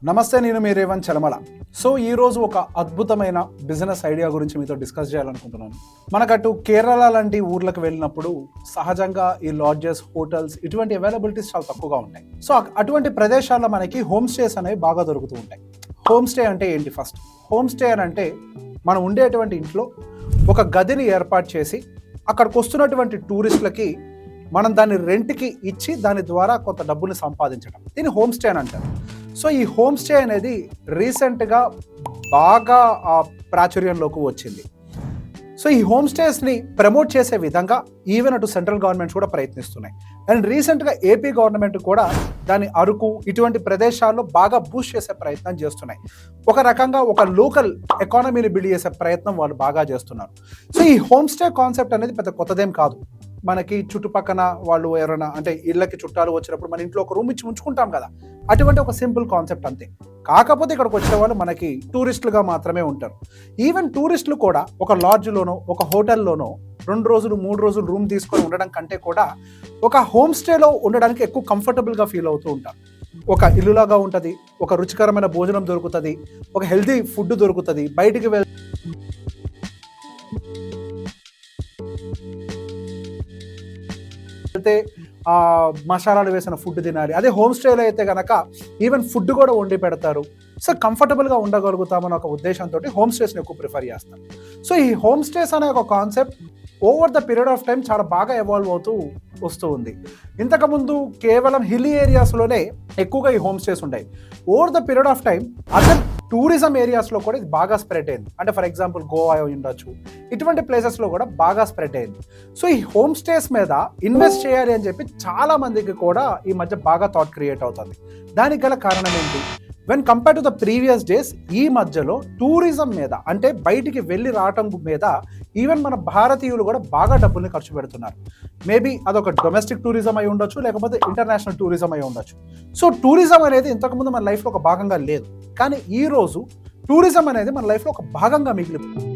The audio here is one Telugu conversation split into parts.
నమస్తే, నేను మీ రేవంత్ చలమల. సో ఈరోజు ఒక అద్భుతమైన బిజినెస్ ఐడియా గురించి మీతో డిస్కస్ చేయాలనుకుంటున్నాను. మనకటు కేరళ లాంటి ఊర్లకు వెళ్ళినప్పుడు సహజంగా ఈ లాడ్జెస్, హోటల్స్ ఇటువంటి అవైలబిలిటీస్ చాలా తక్కువగా ఉంటాయి. సో అటువంటి ప్రదేశాల్లో మనకి హోమ్ స్టేస్ అనేవి బాగా దొరుకుతూ ఉంటాయి. హోమ్ స్టే అంటే ఏంటి? ఫస్ట్ హోమ్ స్టే అని అంటే మనం ఉండేటువంటి ఇంట్లో ఒక గదిని ఏర్పాటు చేసి అక్కడికి వస్తున్నటువంటి టూరిస్టులకి మనం దాన్ని రెంట్కి ఇచ్చి దాని ద్వారా కొంత డబ్బుని సంపాదించడం, దీన్ని హోమ్ స్టే అని అంటారు. సో ఈ హోమ్ స్టే అనేది రీసెంట్గా బాగా ప్రాచుర్యంలోకి వచ్చింది. సో ఈ హోమ్ స్టేస్ని ప్రమోట్ చేసే విధంగా ఈవెన్ అటు సెంట్రల్ గవర్నమెంట్స్ కూడా ప్రయత్నిస్తున్నాయి. అండ్ రీసెంట్గా ఏపీ గవర్నమెంట్ కూడా దాని అరకు ఇటువంటి ప్రదేశాల్లో బాగా బూస్ట్ చేసే ప్రయత్నం చేస్తున్నాయి. ఒక రకంగా ఒక లోకల్ ఎకానమీని బిల్డ్ చేసే ప్రయత్నం వాళ్ళు బాగా చేస్తున్నారు. సో ఈ హోమ్ స్టే కాన్సెప్ట్ అనేది పెద్ద కొత్తదేం కాదు. మనకి చుట్టుపక్కన వాళ్ళు ఎవరైనా అంటే ఇళ్ళకి చుట్టాలు వచ్చినప్పుడు మన ఇంట్లో ఒక రూమ్ ఇచ్చి ఉంచుకుంటాం కదా, అటువంటి ఒక సింపుల్ కాన్సెప్ట్ అంతే. కాకపోతే ఇక్కడికి వచ్చే వాళ్ళు మనకి టూరిస్టులుగా మాత్రమే ఉంటారు. ఈవెన్ టూరిస్టులు కూడా ఒక లాడ్జ్లోనో ఒక హోటల్లోనో 2 రోజులు 3 రోజులు రూమ్ తీసుకొని ఉండడం కంటే కూడా ఒక హోమ్ స్టేలో ఉండడానికి ఎక్కువ కంఫర్టబుల్గా ఫీల్ అవుతూ ఉంటారు. ఒక ఇల్లులాగా ఉంటుంది, ఒక రుచికరమైన భోజనం దొరుకుతుంది, ఒక హెల్తీ ఫుడ్ దొరుకుతుంది. బయటికి వెళ్తే మసాలాలు వేసిన ఫుడ్ తినాలి. అదే హోమ్ స్టేలో అయితే కనుక ఈవెన్ ఫుడ్ కూడా వండి పెడతారు. సో కంఫర్టబుల్గా ఉండగలుగుతామని ఒక ఉద్దేశంతో హోమ్ స్టేస్ని ఎక్కువ ప్రిఫర్ చేస్తాం. సో ఈ హోమ్ స్టేస్ అనే ఒక concept over the period of time చాలా బాగా ఎవాల్వ్ అవుతూ వస్తూ ఉంది. ఇంతకుముందు కేవలం హిల్ ఏరియాస్లోనే ఎక్కువగా ఈ హోమ్ స్టేస్ ఉంటాయి. Over the period of time other tourism ఏరియాస్లో కూడా ఇది బాగా స్ప్రెడ్ అయింది. అంటే ఫర్ ఎగ్జాంపుల్ గోవా ఉండొచ్చు, ఇటువంటి ప్లేసెస్లో కూడా బాగా స్ప్రెడ్ అయింది. సో ఈ హోమ్ స్టేస్ మీద ఇన్వెస్ట్ చేయాలి అని చెప్పి చాలా మందికి కూడా ఈ మధ్య బాగా థాట్ క్రియేట్ అవుతుంది. దానికి గల కారణం ఏంటి? When compare to the previous days ఈ మధ్యలో టూరిజం మీద అంటే బయటికి వెళ్ళి రావటం మీద ఈవెన్ మన భారతీయులు కూడా బాగా డబ్బుల్ని ఖర్చు పెడుతున్నారు. మేబీ అదొక డొమెస్టిక్ టూరిజం అయి ఉండొచ్చు, లేకపోతే ఇంటర్నేషనల్ టూరిజం అయి ఉండొచ్చు. సో టూరిజం అనేది ఇంతకుముందు మన లైఫ్లో ఒక భాగంగా లేదు, కానీ ఈరోజు టూరిజం అనేది మన లైఫ్లో ఒక భాగంగా మిగిలిపోయింది.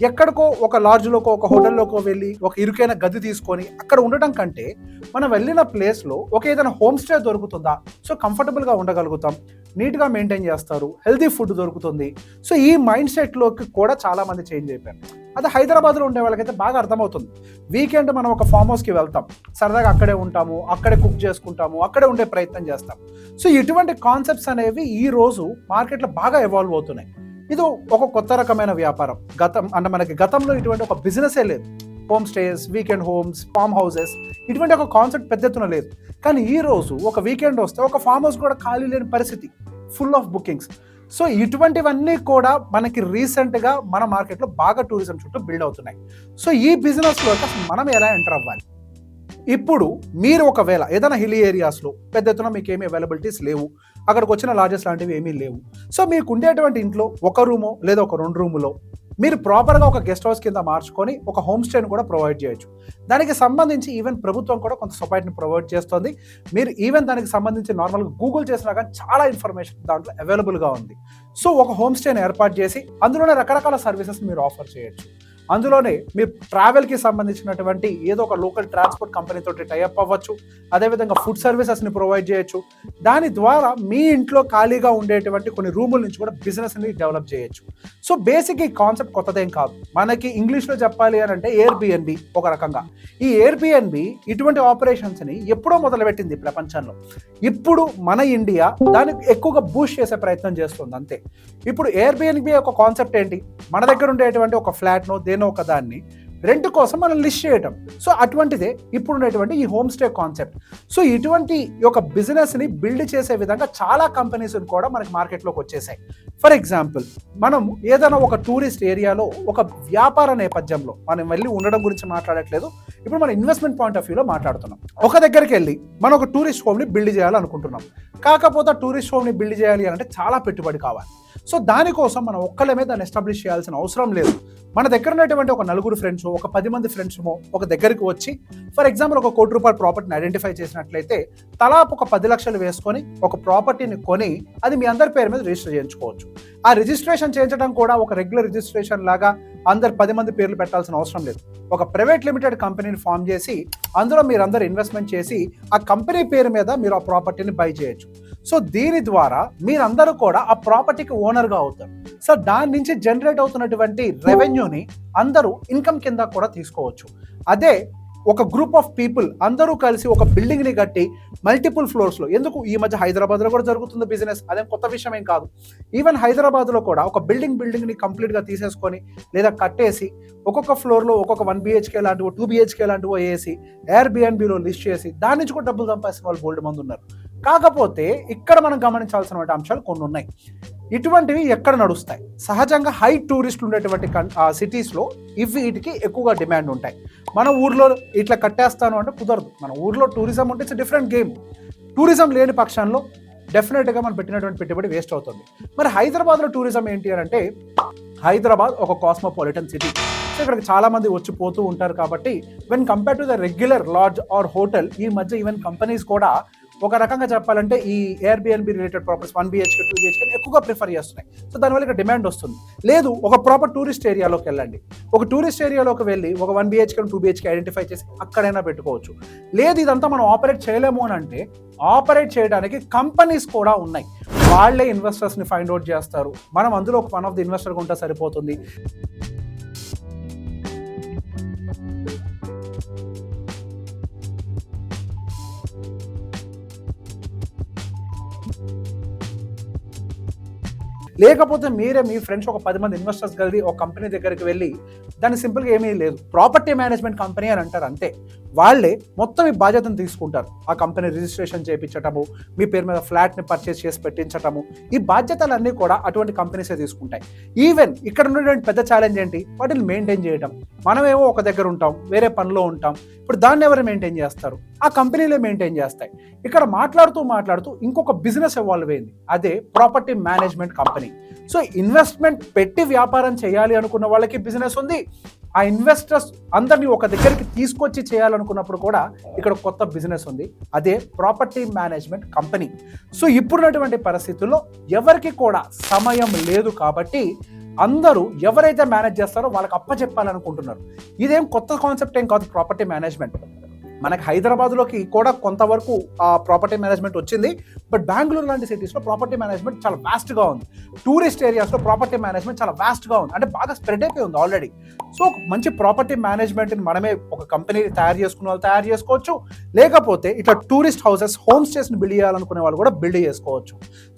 ఎక్కడికో ఒక లాడ్జ్లోకో ఒక హోటల్లోకో వెళ్ళి ఒక ఇరుకైన గది తీసుకొని అక్కడ ఉండటం కంటే మనం వెళ్ళిన ప్లేస్లో ఒక ఏదైనా హోమ్ స్టే దొరుకుతుందా, సో కంఫర్టబుల్గా ఉండగలుగుతాం, నీట్గా మెయింటైన్ చేస్తారు, హెల్తీ ఫుడ్ దొరుకుతుంది. సో ఈ మైండ్ సెట్లోకి కూడా చాలామంది చేంజ్ అయిపోయారు. అదే హైదరాబాద్లో ఉండే వాళ్ళకైతే బాగా అర్థమవుతుంది. వీకెండ్ మనం ఒక ఫామ్ హౌస్కి వెళ్తాం, సరదాగా అక్కడే ఉంటాము, అక్కడే కుక్ చేసుకుంటాము, అక్కడే ఉండే ప్రయత్నం చేస్తాం. సో ఇటువంటి కాన్సెప్ట్స్ అనేవి ఈరోజు మార్కెట్లో బాగా ఎవాల్వ్ అవుతున్నాయి. ఇది ఒక కొత్త రకమైన వ్యాపారం. మనకి గతంలో ఇటువంటి ఒక బిజినెసే లేదు. Home stays, weekend homes, form houses ఇటువంటి ఒక కాన్సెప్ట్ పెద్ద ఎత్తున లేదు. కానీ ఈరోజు ఒక వీకెండ్ వస్తే ఒక ఫామ్ హౌస్ కూడా ఖాళీ లేని పరిస్థితి, ఫుల్ ఆఫ్ బుకింగ్స్. సో ఇటువంటివన్నీ కూడా మనకి రీసెంట్గా మన మార్కెట్లో బాగా టూరిజం చుట్టూ బిల్డ్ అవుతున్నాయి. సో ఈ బిజినెస్లో అసలు మనం ఎలా ఎంటర్ అవ్వాలి? ఇప్పుడు మీరు ఒకవేళ ఏదైనా హిల్ ఏరియాస్లో పెద్ద ఎత్తున మీకు ఏమీ అవైలబిలిటీస్ లేవు, అక్కడికి వచ్చిన లాడ్జెస్ లాంటివి ఏమీ లేవు. సో మీకు ఉండేటువంటి ఇంట్లో ఒక రూమో లేదా ఒక 2 రూములో మీరు ప్రాపర్గా ఒక గెస్ట్ హౌస్ కింద మార్చుకొని ఒక హోమ్ స్టేని కూడా ప్రొవైడ్ చేయొచ్చు. దానికి సంబంధించి ఈవెన్ ప్రభుత్వం కూడా కొంత సపోర్ట్ని ప్రొవైడ్ చేస్తుంది. మీరు ఈవెన్ దానికి సంబంధించి నార్మల్గా గూగుల్ చేసినా కానీ చాలా ఇన్ఫర్మేషన్ దాంట్లో అవైలబుల్గా ఉంది. సో ఒక హోమ్ స్టేని ఏర్పాటు చేసి అందులోనే రకరకాల సర్వీసెస్ మీరు ఆఫర్ చేయొచ్చు. అందులోనే మీ ట్రావెల్కి సంబంధించినటువంటి ఏదో ఒక లోకల్ ట్రాన్స్పోర్ట్ కంపెనీతో టైఅప్ అవ్వచ్చు, అదేవిధంగా ఫుడ్ సర్వీసెస్ని ప్రొవైడ్ చేయొచ్చు. దాని ద్వారా మీ ఇంట్లో ఖాళీగా ఉండేటువంటి కొన్ని రూముల నుంచి కూడా బిజినెస్ని డెవలప్ చేయొచ్చు. సో బేసిక్ ఈ కాన్సెప్ట్ కొత్తదేం కాదు. మనకి ఇంగ్లీష్లో చెప్పాలి అని అంటే ఎయిర్బిఎన్బి ఒక రకంగా. ఈ ఎయిర్బిఎన్బి ఇటువంటి ఆపరేషన్స్ని ఎప్పుడో మొదలుపెట్టింది ప్రపంచంలో. ఇప్పుడు మన ఇండియా దానికి ఎక్కువగా బూస్ట్ చేసే ప్రయత్నం చేస్తుంది అంతే. ఇప్పుడు ఎయిర్బిఎన్బి ఒక కాన్సెప్ట్ ఏంటి? మన దగ్గర ఉండేటువంటి ఒక ఫ్లాట్నో ఒక దాన్ని రెంట్ కోసం మనం లిస్ట్ చేయటం. సో అటువంటిదే ఇప్పుడు ఉన్నటువంటి ఈ హోమ్ స్టే కాన్సెప్ట్. సో ఇటువంటి ఒక బిజినెస్ని బిల్డ్ చేసే విధంగా చాలా కంపెనీస్ కూడా మనకి మార్కెట్లోకి వచ్చేసాయి. ఫర్ ఎగ్జాంపుల్ మనం ఏదైనా ఒక టూరిస్ట్ ఏరియాలో ఒక వ్యాపార నేపథ్యంలో మనం వెళ్ళి ఉండడం గురించి మాట్లాడట్లేదు, ఇప్పుడు మన ఇన్వెస్ట్మెంట్ పాయింట్ ఆఫ్ వ్యూలో మాట్లాడుతున్నాం. ఒక దగ్గరికి వెళ్ళి మనం ఒక టూరిస్ట్ హోమ్ని బిల్డ్ చేయాలనుకుంటున్నాం. కాకపోతే టూరిస్ట్ హోమ్ని బిల్డ్ చేయాలి అంటే చాలా పెట్టుబడి కావాలి. సో దానికోసం మనం ఒక్కళ్ళమే దాన్ని ఎస్టాబ్లిష్ చేయాల్సిన అవసరం లేదు. మన దగ్గర ఉన్నటువంటి ఒక 4 ఫ్రెండ్స్, ఒక 10 మంది ఫ్రెండ్స్ ఒక దగ్గరికి వచ్చి ఫర్ ఎగ్జాంపుల్ ఒక ₹1 కోటి ప్రాపర్టీని ఐడెంటిఫై చేసినట్లయితే తలా ఒక 10 లక్షలు వేసుకొని ఒక ప్రాపర్టీని కొని అది మీ అందరి పేరు మీద రిజిస్టర్ చేయించుకోవచ్చు. ఆ రిజిస్ట్రేషన్ చేయించడం కూడా ఒక రెగ్యులర్ రిజిస్ట్రేషన్ లాగా అందరు 10 మంది పేర్లు పెట్టాల్సిన అవసరం లేదు. ఒక ప్రైవేట్ లిమిటెడ్ కంపెనీని ఫామ్ చేసి అందులో మీరందరూ ఇన్వెస్ట్మెంట్ చేసి ఆ కంపెనీ పేరు మీద మీరు ఆ ప్రాపర్టీని బై చేయొచ్చు. సో దీని ద్వారా మీరందరూ కూడా ఆ ప్రాపర్టీకి ఓనర్గా అవుతారు. సో దాని నుంచి జనరేట్ అవుతున్నటువంటి రెవెన్యూని అందరూ ఇన్కమ్ కింద కూడా తీసుకోవచ్చు. అదే ఒక గ్రూప్ ఆఫ్ పీపుల్ అందరూ కలిసి ఒక బిల్డింగ్ ని కట్టి మల్టిపుల్ ఫ్లోర్స్ లో, ఎందుకు ఈ మధ్య హైదరాబాద్ లో కూడా జరుగుతుంది బిజినెస్, అదేం కొత్త విషయం ఏం కాదు. ఈవెన్ హైదరాబాద్ లో కూడా ఒక బిల్డింగ్ ని కంప్లీట్ గా తీసేసుకొని లేదా కట్టేసి ఒక్కొక్క ఫ్లోర్ లో ఒక్కొక్క 1 BHK లాంటివో 2 BHK లాంటివో వేసి ఎయిర్బిఎన్బిలో లిస్ట్ చేసి దాని నుంచి కూడా డబ్బులు సంపాదించిన వాళ్ళు బోల్డ్ మంది ఉన్నారు. కాకపోతే ఇక్కడ మనం గమనించాల్సిన అంశాలు కొన్ని ఉన్నాయి. ఇటువంటివి ఎక్కడ నడుస్తాయి? సహజంగా హై టూరిస్టులు ఉండేటువంటి సిటీస్లో వీటికి ఎక్కువగా డిమాండ్ ఉంటాయి. మన ఊర్లో ఇట్లా కట్టేస్తాను అంటే కుదరదు. మన ఊర్లో టూరిజం ఉంటే ఇట్స్ డిఫరెంట్ గేమ్. టూరిజం లేని పక్షంలో డెఫినెట్గా మనం పెట్టినటువంటి పెట్టుబడి వేస్ట్ అవుతుంది. మరి హైదరాబాద్లో టూరిజం ఏంటి అని అంటే, హైదరాబాద్ ఒక కాస్మోపాలిటన్ సిటీ. సో ఇక్కడికి చాలా మంది వచ్చి పోతూ ఉంటారు కాబట్టి when compare to the regular lodge or hotel, ఈ మధ్య ఈవెన్ కంపెనీస్ కూడా ఒక రకంగా చెప్పాలంటే ఈ Airbnb related properties 1 BHK 2 BHK ఎక్కువగా ప్రిఫర్ చేస్తున్నాయి. సో దానివల్ల ఇక్కడ డిమాండ్ వస్తుంది. లేదు, ఒక ప్రాపర్ టూరిస్ట్ ఏరియాలోకి వెళ్ళండి. ఒక టూరిస్ట్ ఏరియాలోకి వెళ్ళి ఒక 1 BHK 2 BHK ఐడెంటిఫై చేసి అక్కడైనా పెట్టుకోవచ్చు. లేదు ఇదంతా మనం ఆపరేట్ చేయలేము అని అంటే, ఆపరేట్ చేయడానికి కంపెనీస్ కూడా ఉన్నాయి. వాళ్ళే ఇన్వెస్టర్స్ని ఫైండ్ అవుట్ చేస్తారు. మనం అందులో ఒక 1 ఆఫ్ ది ఇన్వెస్టర్గా ఉంటే సరిపోతుంది. లేకపోతే మీరే మీ ఫ్రెండ్స్ ఒక 10 మంది ఇన్వెస్టర్స్ కలిసి ఒక కంపెనీ దగ్గరికి వెళ్ళి, దాన్ని సింపుల్గా ఏమీ లేదు, ప్రాపర్టీ మేనేజ్మెంట్ కంపెనీ అని అంటారు అంతే. వాళ్ళే మొత్తం ఈ బాధ్యతను తీసుకుంటారు. ఆ కంపెనీ రిజిస్ట్రేషన్ చేయించటము, మీ పేరు మీద ఫ్లాట్ని పర్చేస్ చేసి పెట్టించటము, ఈ బాధ్యతలన్నీ కూడా అటువంటి కంపెనీసే తీసుకుంటాయి. ఈవెన్ ఇక్కడ ఉన్నటువంటి పెద్ద ఛాలెంజ్ ఏంటి? వాటిని మెయింటైన్ చేయడం. మనమేమో ఒక దగ్గర ఉంటాం, వేరే పనిలో ఉంటాం. ఇప్పుడు దాన్ని ఎవరు మెయింటైన్ చేస్తారు? ఆ కంపెనీలే మెయింటైన్ చేస్తాయి. ఇక్కడ మాట్లాడుతూ ఇంకొక బిజినెస్ ఎవాల్వ్ అయింది, అదే property management company. So investment పెట్టి వ్యాపారం చేయాలి అనుకున్న వాళ్ళకి బిజినెస్ ఉంది. ఆ ఇన్వెస్టర్స్ అందరినీ ఒక దగ్గరికి తీసుకొచ్చి చేయాలనుకున్నప్పుడు కూడా ఇక్కడ కొత్త బిజినెస్ ఉంది, అదే ప్రాపర్టీ మేనేజ్మెంట్ కంపెనీ. సో ఇప్పుడున్నటువంటి పరిస్థితుల్లో ఎవరికి కూడా సమయం లేదు కాబట్టి అందరూ ఎవరైతే మేనేజ్ చేస్తారో వాళ్ళకి అప్పచెప్పాలనుకుంటున్నారు. ఇదేం కొత్త కాన్సెప్ట్ ఏం కాదు ప్రాపర్టీ మేనేజ్మెంట్. మనకి హైదరాబాద్లోకి కూడా కొంతవరకు ప్రాపర్టీ మేనేజ్మెంట్ వచ్చింది. బట్ బెంగళూరు లాంటి సిటీస్లో ప్రాపర్టీ మేనేజ్మెంట్ చాలా వాస్ట్గా ఉంది. టూరిస్ట్ ఏరియాస్లో ప్రాపర్టీ మేనేజ్మెంట్ చాలా వాస్ట్గా ఉంది, అంటే బాగా స్ప్రెడ్ అయిపోయి ఉంది ఆల్రెడీ. సో మంచి ప్రాపర్టీ మేనేజ్మెంట్ని మనమే ఒక కంపెనీని తయారు చేసుకునే వాళ్ళు తయారు చేసుకోవచ్చు. లేకపోతే ఇట్లా టూరిస్ట్ హౌసెస్, హోమ్ స్టేస్ని బిల్డ్ చేయాలనుకునే వాళ్ళు కూడా బిల్డ్ చేసుకోవచ్చు.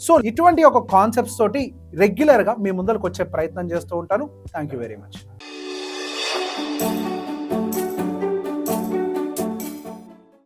సో ఇటువంటి ఒక కాన్సెప్ట్స్ తోటి రెగ్యులర్గా మీ ముందరకు వచ్చే ప్రయత్నం చేస్తూ ఉంటాను. Thank you very much.